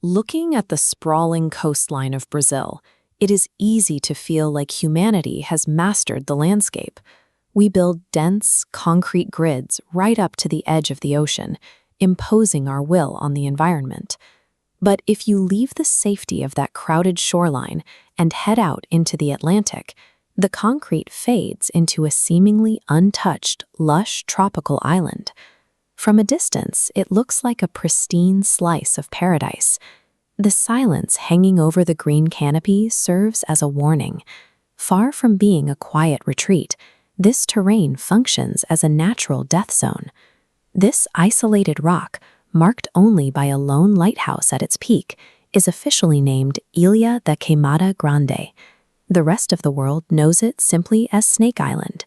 Looking at the sprawling coastline of Brazil, it is easy to feel like humanity has mastered the landscape. We build dense, concrete grids right up to the edge of the ocean, imposing our will on the environment. But if you leave the safety of that crowded shoreline and head out into the Atlantic, the concrete fades into a seemingly untouched, lush tropical island. From a distance, it looks like a pristine slice of paradise. The silence hanging over the green canopy serves as a warning. Far from being a quiet retreat, this terrain functions as a natural death zone. This isolated rock, marked only by a lone lighthouse at its peak, is officially named Ilha da Queimada Grande. The rest of the world knows it simply as Snake Island.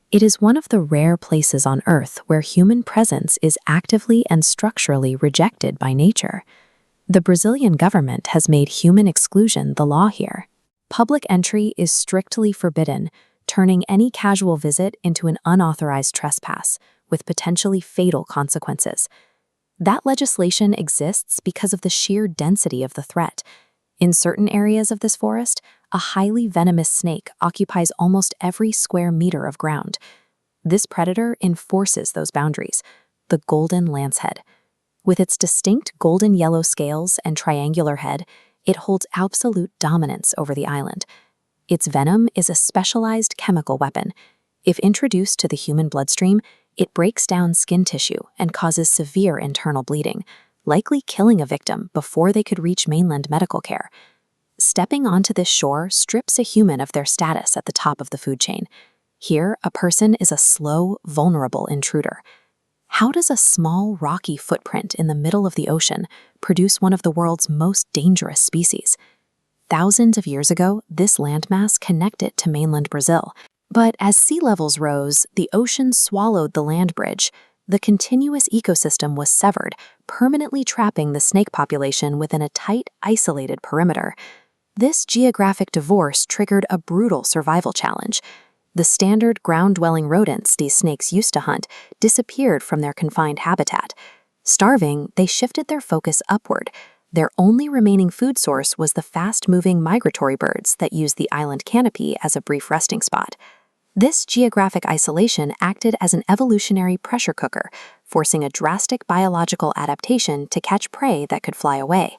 It is one of the rare places on Earth where human presence is actively and structurally rejected by nature. The Brazilian government has made human exclusion the law here. Public entry is strictly forbidden, turning any casual visit into an unauthorized trespass, with potentially fatal consequences. That legislation exists because of the sheer density of the threat. In certain areas of this forest, a highly venomous snake occupies almost every square meter of ground. This predator enforces those boundaries, the golden lancehead. With its distinct golden yellow scales and triangular head, it holds absolute dominance over the island. Its venom is a specialized chemical weapon. If introduced to the human bloodstream, it breaks down skin tissue and causes severe internal bleeding, likely killing a victim before they could reach mainland medical care. Stepping onto this shore strips a human of their status at the top of the food chain. Here, a person is a slow, vulnerable intruder. How does a small, rocky footprint in the middle of the ocean produce one of the world's most dangerous species? Thousands of years ago, this landmass connected to mainland Brazil. But as sea levels rose, the ocean swallowed the land bridge. The continuous ecosystem was severed, permanently trapping the snake population within a tight, isolated perimeter. This geographic divorce triggered a brutal survival challenge. The standard ground-dwelling rodents these snakes used to hunt disappeared from their confined habitat. Starving, they shifted their focus upward. Their only remaining food source was the fast-moving migratory birds that used the island canopy as a brief resting spot. This geographic isolation acted as an evolutionary pressure cooker, forcing a drastic biological adaptation to catch prey that could fly away.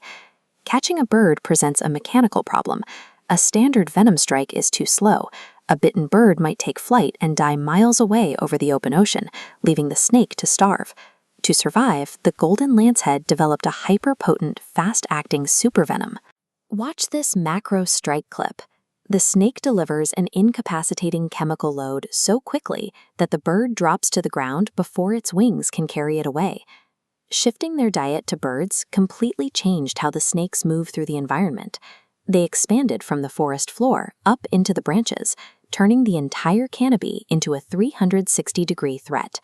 Catching a bird presents a mechanical problem. A standard venom strike is too slow. A bitten bird might take flight and die miles away over the open ocean, leaving the snake to starve. To survive, the golden lancehead developed a hyper-potent, fast-acting supervenom. Watch this macro strike clip. The snake delivers an incapacitating chemical load so quickly that the bird drops to the ground before its wings can carry it away. Shifting their diet to birds completely changed how the snakes move through the environment. They expanded from the forest floor up into the branches, turning the entire canopy into a 360-degree threat.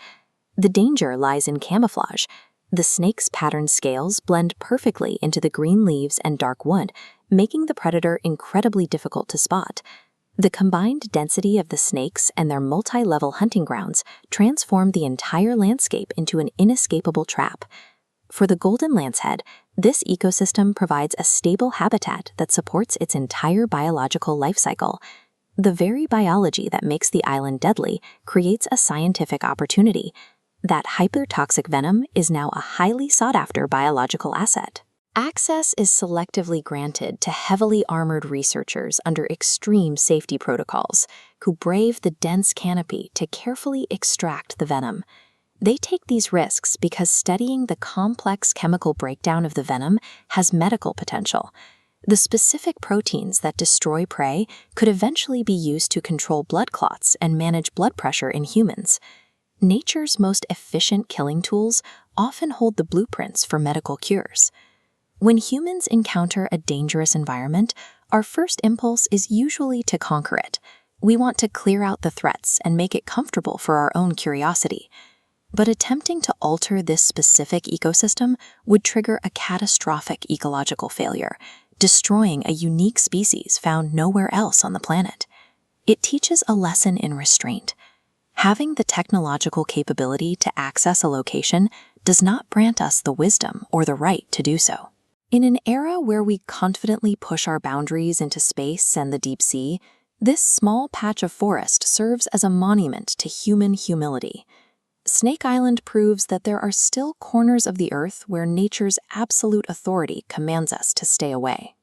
The danger lies in camouflage. The snake's patterned scales blend perfectly into the green leaves and dark wood, making the predator incredibly difficult to spot. The combined density of the snakes and their multi-level hunting grounds transformed the entire landscape into an inescapable trap. For the golden lancehead, this ecosystem provides a stable habitat that supports its entire biological life cycle. The very biology that makes the island deadly creates a scientific opportunity. That hypertoxic venom is now a highly sought-after biological asset. Access is selectively granted to heavily armored researchers under extreme safety protocols who brave the dense canopy to carefully extract the venom. They take these risks because studying the complex chemical breakdown of the venom has medical potential. The specific proteins that destroy prey could eventually be used to control blood clots and manage blood pressure in humans. Nature's most efficient killing tools often hold the blueprints for medical cures. When humans encounter a dangerous environment, our first impulse is usually to conquer it. We want to clear out the threats and make it comfortable for our own curiosity. But attempting to alter this specific ecosystem would trigger a catastrophic ecological failure, destroying a unique species found nowhere else on the planet. It teaches a lesson in restraint. Having the technological capability to access a location does not grant us the wisdom or the right to do so. In an era where we confidently push our boundaries into space and the deep sea, this small patch of forest serves as a monument to human humility. Snake Island proves that there are still corners of the Earth where nature's absolute authority commands us to stay away.